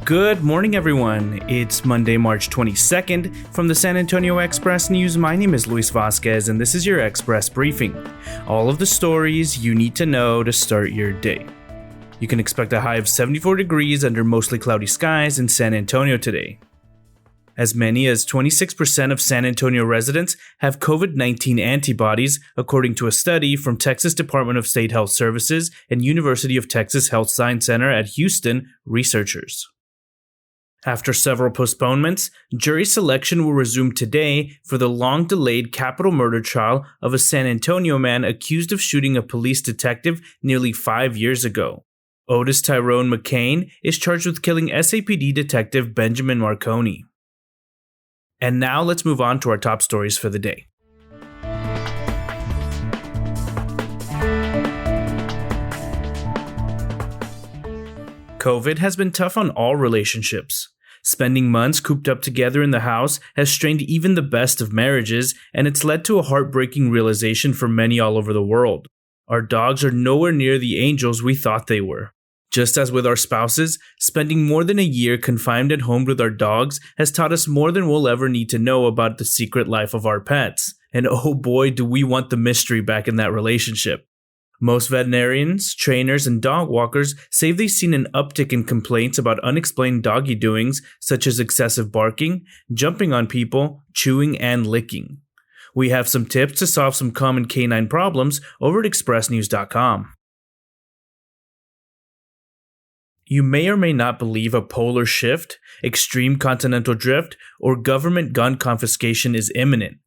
Good morning, everyone. It's Monday, March 22nd. From the San Antonio Express News, my name is Luis Vasquez, and this is your Express Briefing. All of the stories you need to know to start your day. You can expect a high of 74 degrees under mostly cloudy skies in San Antonio today. As many as 26% of San Antonio residents have COVID-19 antibodies, according to a study from Texas Department of State Health Services and University of Texas Health Science Center at Houston researchers. After several postponements, jury selection will resume today for the long-delayed capital murder trial of a San Antonio man accused of shooting a police detective nearly 5 years ago. Otis Tyrone McKane is charged with killing SAPD detective Benjamin Marconi. And now let's move on to our top stories for the day. COVID has been tough on all relationships. Spending months cooped up together in the house has strained even the best of marriages, and it's led to a heartbreaking realization for many all over the world. Our dogs are nowhere near the angels we thought they were. Just as with our spouses, spending more than a year confined at home with our dogs has taught us more than we'll ever need to know about the secret life of our pets. And oh boy, do we want the mystery back in that relationship. Most veterinarians, trainers, and dog walkers say they've seen an uptick in complaints about unexplained doggy doings such as excessive barking, jumping on people, chewing, and licking. We have some tips to solve some common canine problems over at expressnews.com. You may or may not believe a polar shift, extreme continental drift, or government gun confiscation is imminent.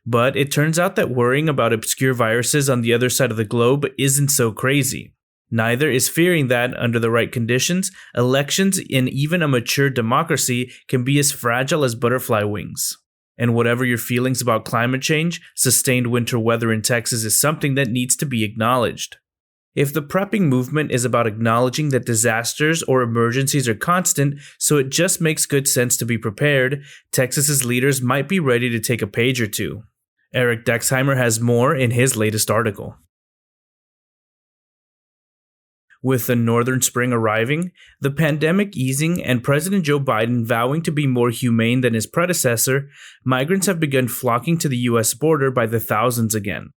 But it turns out that worrying about obscure viruses on the other side of the globe isn't so crazy. Neither is fearing that, under the right conditions, elections in even a mature democracy can be as fragile as butterfly wings. And whatever your feelings about climate change, sustained winter weather in Texas is something that needs to be acknowledged. If the prepping movement is about acknowledging that disasters or emergencies are constant, so it just makes good sense to be prepared, Texas's leaders might be ready to take a page or two. Eric Dexheimer has more in his latest article. With the northern spring arriving, the pandemic easing, and President Joe Biden vowing to be more humane than his predecessor, migrants have begun flocking to the U.S. border by the thousands again.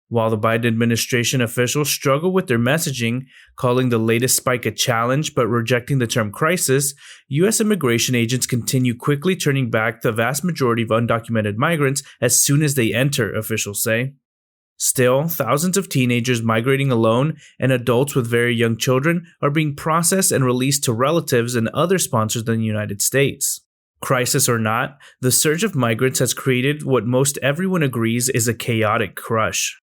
While the Biden administration officials struggle with their messaging, calling the latest spike a challenge but rejecting the term crisis, U.S. immigration agents continue quickly turning back the vast majority of undocumented migrants as soon as they enter, officials say. Still, thousands of teenagers migrating alone and adults with very young children are being processed and released to relatives and other sponsors in the United States. Crisis or not, the surge of migrants has created what most everyone agrees is a chaotic crush.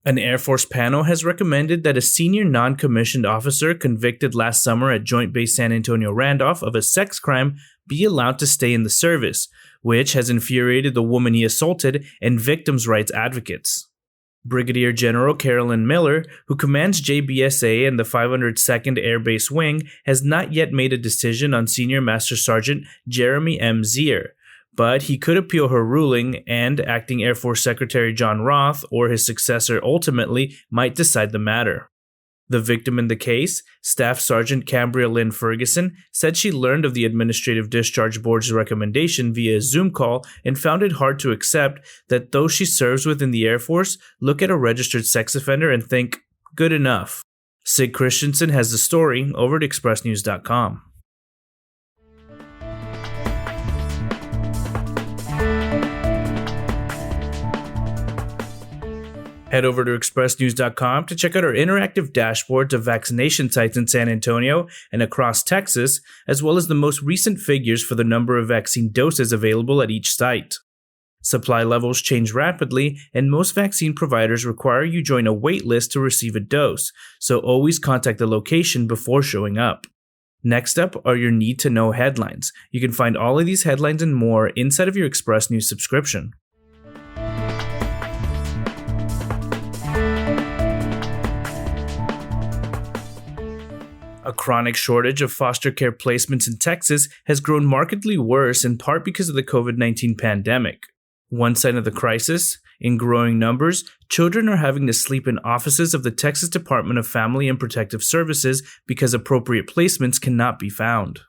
An Air Force panel has recommended that a senior non-commissioned officer convicted last summer at Joint Base San Antonio Randolph of a sex crime be allowed to stay in the service, which has infuriated the woman he assaulted and victims' rights advocates. Brigadier General Carolyn Miller, who commands JBSA and the 502nd Air Base Wing, has not yet made a decision on Senior Master Sergeant Jeremy M. Zier, but he could appeal her ruling, and Acting Air Force Secretary John Roth or his successor ultimately might decide the matter. The victim in the case, Staff Sergeant Cambria Lynn Ferguson, said she learned of the Administrative Discharge Board's recommendation via a Zoom call and found it hard to accept that those she serves with in the Air Force look at a registered sex offender and think, good enough. Sig Christensen has the story over at expressnews.com. Head over to expressnews.com to check out our interactive dashboards of vaccination sites in San Antonio and across Texas, as well as the most recent figures for the number of vaccine doses available at each site. Supply levels change rapidly, and most vaccine providers require you join a wait list to receive a dose, so always contact the location before showing up. Next up are your need-to-know headlines. You can find all of these headlines and more inside of your Express News subscription. A chronic shortage of foster care placements in Texas has grown markedly worse in part because of the COVID-19 pandemic. One side of the crisis, In growing numbers, children are having to sleep in offices of the Texas Department of Family and Protective Services because appropriate placements cannot be found.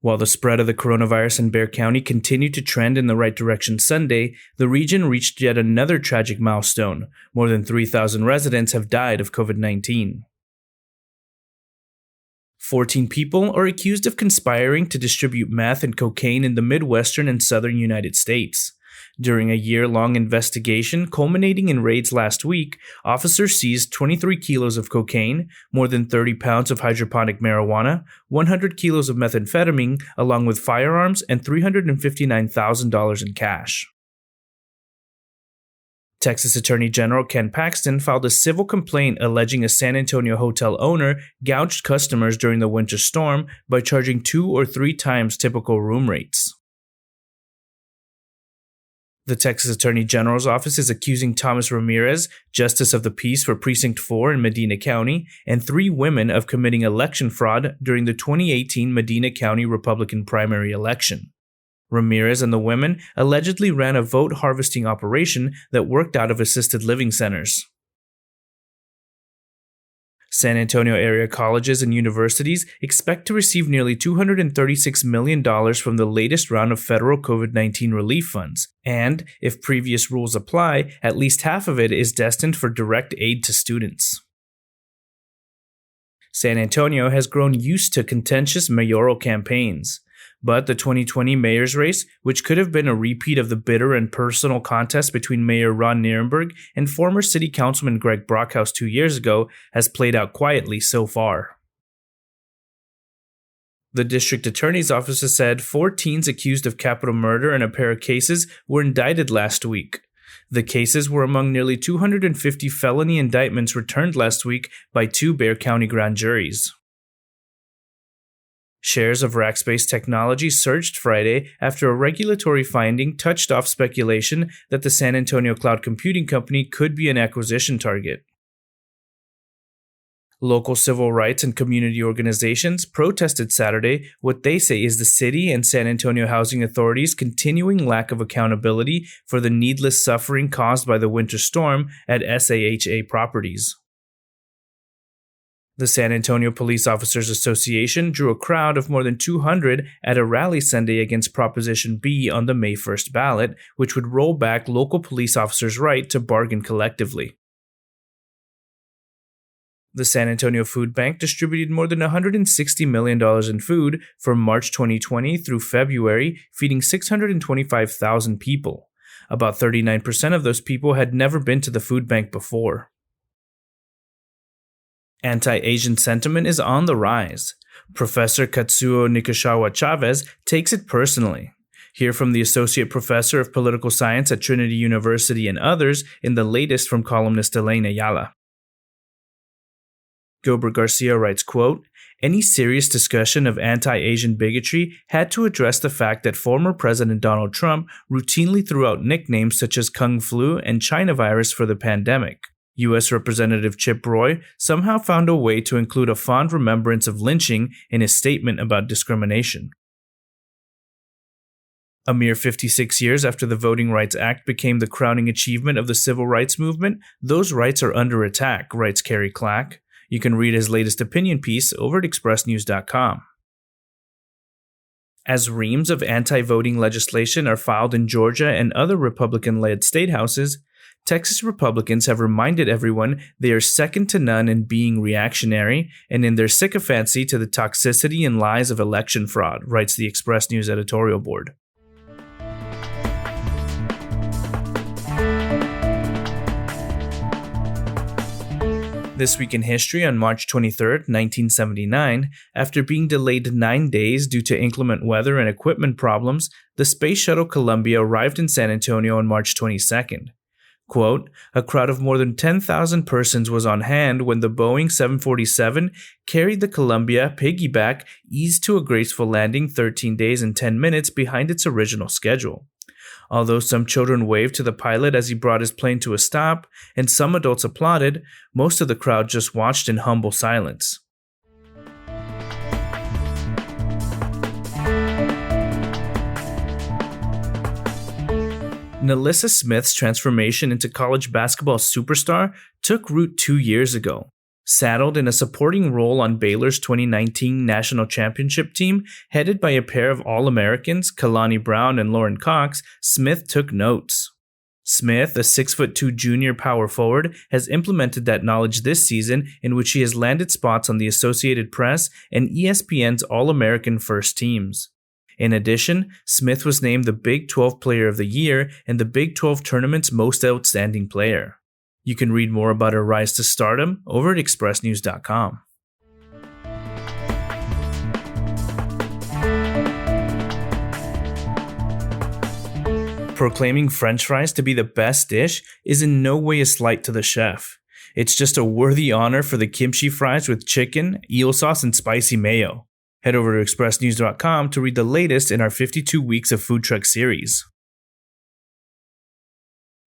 While the spread of the coronavirus in Bexar County continued to trend in the right direction Sunday, the region reached yet another tragic milestone. More than 3,000 residents have died of COVID-19. 14 people are accused of conspiring to distribute meth and cocaine in the Midwestern and Southern United States. During a year-long investigation culminating in raids last week, officers seized 23 kilos of cocaine, more than 30 pounds of hydroponic marijuana, 100 kilos of methamphetamine, along with firearms and $359,000 in cash. Texas Attorney General Ken Paxton filed a civil complaint alleging a San Antonio hotel owner gouged customers during the winter storm by charging 2 or 3 times typical room rates. The Texas Attorney General's office is accusing Thomas Ramirez, Justice of the Peace for Precinct 4 in Medina County, and 3 women of committing election fraud during the 2018 Medina County Republican primary election. Ramirez and the women allegedly ran a vote harvesting operation that worked out of assisted living centers. San Antonio area colleges and universities expect to receive nearly $236 million from the latest round of federal COVID-19 relief funds, and, if previous rules apply, at least half of it is destined for direct aid to students. San Antonio has grown used to contentious mayoral campaigns. But the 2020 mayor's race, which could have been a repeat of the bitter and personal contest between Mayor Ron Nirenberg and former City Councilman Greg Brockhouse 2 years ago, has played out quietly so far. The district attorney's office has said 4 teens accused of capital murder in a pair of cases were indicted last week. The cases were among nearly 250 felony indictments returned last week by 2 Bexar County grand juries. Shares of Rackspace Technology surged Friday after a regulatory finding touched off speculation that the San Antonio cloud computing company could be an acquisition target. Local civil rights and community organizations protested Saturday what they say is the city and San Antonio housing authorities' continuing lack of accountability for the needless suffering caused by the winter storm at SAHA properties. The San Antonio Police Officers Association drew a crowd of more than 200 at a rally Sunday against Proposition B on the May 1st ballot, which would roll back local police officers' right to bargain collectively. The San Antonio Food Bank distributed more than $160 million in food from March 2020 through February, feeding 625,000 people. About 39% of those people had never been to the food bank before. Anti-Asian sentiment is on the rise. Professor Katsuo Nikoshawa Chavez takes it personally. Hear from the Associate Professor of Political Science at Trinity University and others in the latest from columnist Elaine Ayala. Gilbert Garcia writes, quote, "Any serious discussion of anti-Asian bigotry had to address the fact that former President Donald Trump routinely threw out nicknames such as Kung Flu and China virus for the pandemic. U.S. Representative Chip Roy somehow found a way to include a fond remembrance of lynching in his statement about discrimination." A mere 56 years after the Voting Rights Act became the crowning achievement of the civil rights movement, those rights are under attack, writes Kerry Clack. You can read his latest opinion piece over at expressnews.com. As reams of anti-voting legislation are filed in Georgia and other Republican-led state houses, Texas Republicans have reminded everyone they are second to none in being reactionary and in their sycophancy to the toxicity and lies of election fraud, writes the Express News editorial board. This Week in History on March 23, 1979, after being delayed 9 days due to inclement weather and equipment problems, the Space Shuttle Columbia arrived in San Antonio on March 22nd. Quote, "A crowd of more than 10,000 persons was on hand when the Boeing 747 carried the Columbia piggyback eased to a graceful landing 13 days and 10 minutes behind its original schedule. Although some children waved to the pilot as he brought his plane to a stop, and some adults applauded, most of the crowd just watched in humble silence." NaLyssa Smith's transformation into college basketball superstar took root 2 years ago. Saddled in a supporting role on Baylor's 2019 national championship team, headed by a pair of All-Americans, Kalani Brown and Lauren Cox, Smith took notes. Smith, a 6'2" junior power forward, has implemented that knowledge this season, in which he has landed spots on the Associated Press and ESPN's All-American first teams. In addition, Smith was named the Big 12 Player of the Year and the Big 12 Tournament's Most Outstanding Player. You can read more about her rise to stardom over at expressnews.com. Proclaiming French fries to be the best dish is in no way a slight to the chef. It's just a worthy honor for the kimchi fries with chicken, eel sauce, and spicy mayo. Head over to expressnews.com to read the latest in our 52 Weeks of Food Truck series.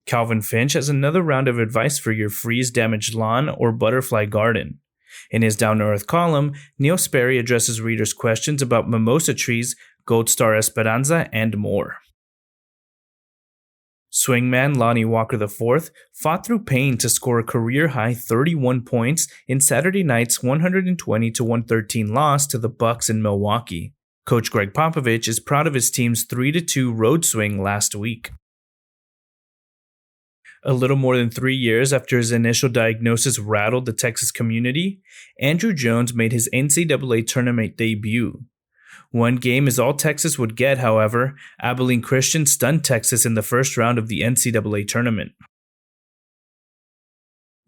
Calvin Finch has another round of advice for your freeze-damaged lawn or butterfly garden. In his down-to-earth column, Neil Sperry addresses readers' questions about mimosa trees, Gold Star Esperanza, and more. Swingman Lonnie Walker IV fought through pain to score a career-high 31 points in Saturday night's 120-113 loss to the Bucks in Milwaukee. Coach Greg Popovich is proud of his team's 3-2 road swing last week. A little more than 3 years after his initial diagnosis rattled the Texas community, Andrew Jones made his NCAA tournament debut. One game is all Texas would get, however. Abilene Christian stunned Texas in the first round of the NCAA tournament.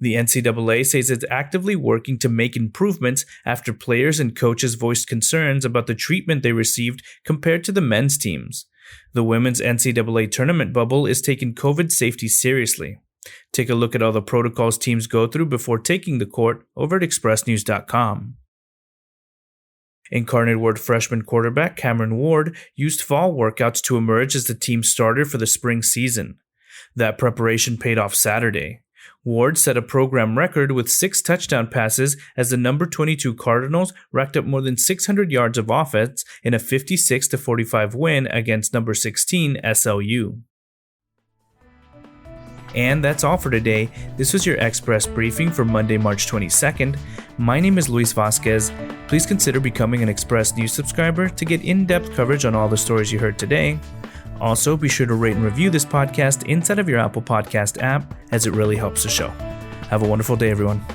The NCAA says it's actively working to make improvements after players and coaches voiced concerns about the treatment they received compared to the men's teams. The women's NCAA tournament bubble is taking COVID safety seriously. Take a look at all the protocols teams go through before taking the court over at expressnews.com. Incarnate Word freshman quarterback Cameron Ward used fall workouts to emerge as the team starter for the spring season. That preparation paid off Saturday. Ward set a program record with 6 touchdown passes as the number 22 Cardinals racked up more than 600 yards of offense in a 56-45 win against number 16 SLU. And that's all for today. This was your Express Briefing for Monday, March 22nd. My name is Luis Vasquez. Please consider becoming an Express News subscriber to get in-depth coverage on all the stories you heard today. Also, be sure to rate and review this podcast inside of your Apple Podcast app, as it really helps the show. Have a wonderful day, everyone.